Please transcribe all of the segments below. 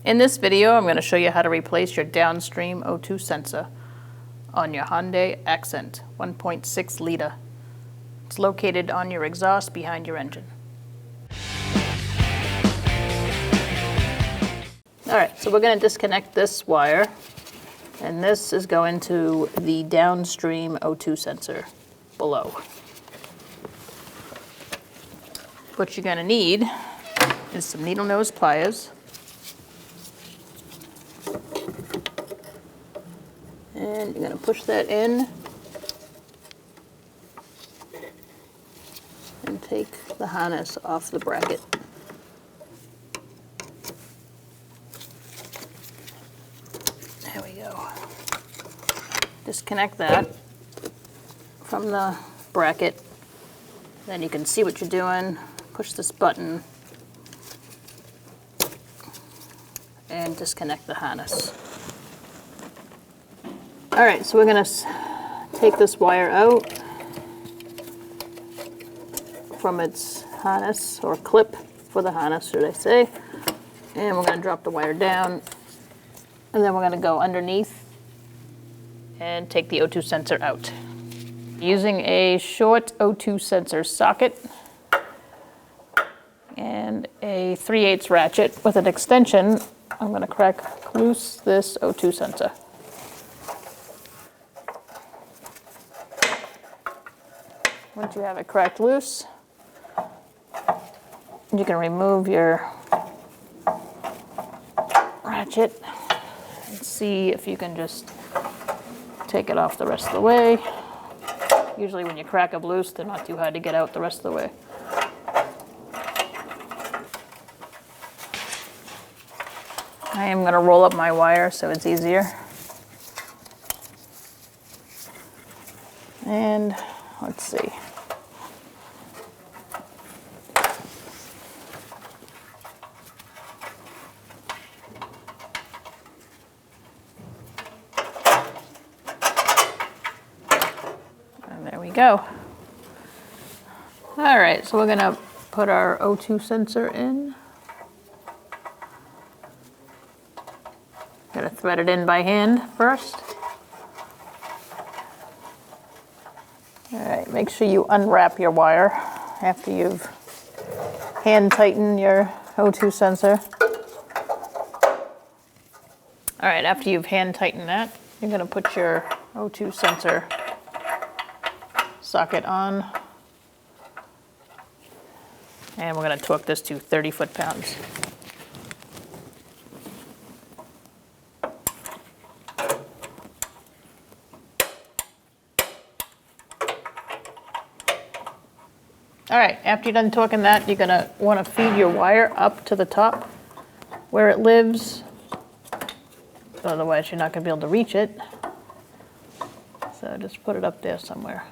In this video, I'm going to show you how to replace your downstream O2 sensor on your Hyundai Accent 1.6 liter. It's located on your exhaust behind your engine. Alright, so we're going to disconnect this wire, and this is going to the downstream O2 sensor below. What you're going to need is some needle nose pliers, and you're going to push that in and take the harness off the bracket. There we go. Disconnect that from the bracket. Then you can see what you're doing. Push this button and disconnect the harness. Alright, so we're going to take this wire out from its harness, or clip for the harness, should I say. And we're going to drop the wire down, and then we're going to go underneath and take the O2 sensor out. Using a short O2 sensor socket and a 3/8 ratchet with an extension, I'm going to crack loose this O2 sensor. Once you have it cracked loose, you can remove your ratchet and see if you can just take it off the rest of the way. Usually when you crack them loose, they're not too hard to get out the rest of the way. I am going to roll up my wire so it's easier. And let's see. And there we go. All right, so we're going to put our O2 sensor in. Got to thread it in by hand first. All right, make sure you unwrap your wire after you've hand tightened your O2 sensor. All right, after you've hand tightened that, you're going to put your O2 sensor socket on, and we're going to torque this to 30 foot-pounds. All right, after you're done torquing that, you're going to want to feed your wire up to the top where it lives. Otherwise, you're not going to be able to reach it. So just put it up there somewhere.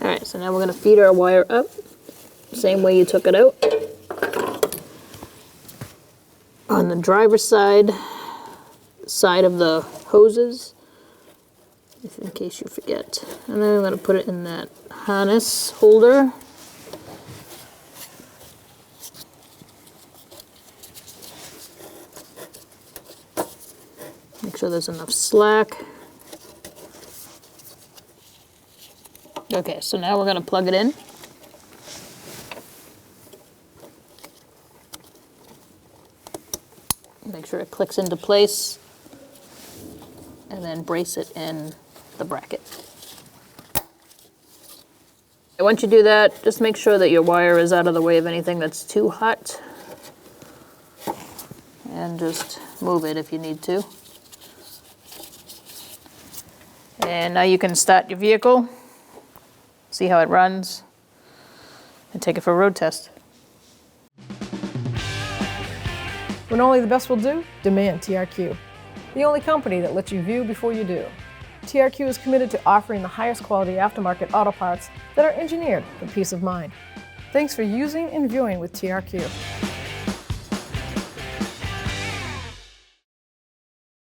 All right, so now we're going to feed our wire up, same way you took it out. On the driver's side of the hoses, in case you forget. And then I'm going to put it in that harness holder. Make sure there's enough slack. Okay, so now we're going to plug it in. Make sure it clicks into place, and then brace it in the bracket. And once you do that, just make sure that your wire is out of the way of anything that's too hot, and just move it if you need to. And now you can start your vehicle, see how it runs, and take it for a road test. When only the best will do, demand TRQ. The only company that lets you view before you do. TRQ is committed to offering the highest quality aftermarket auto parts that are engineered for peace of mind. Thanks for using and viewing with TRQ.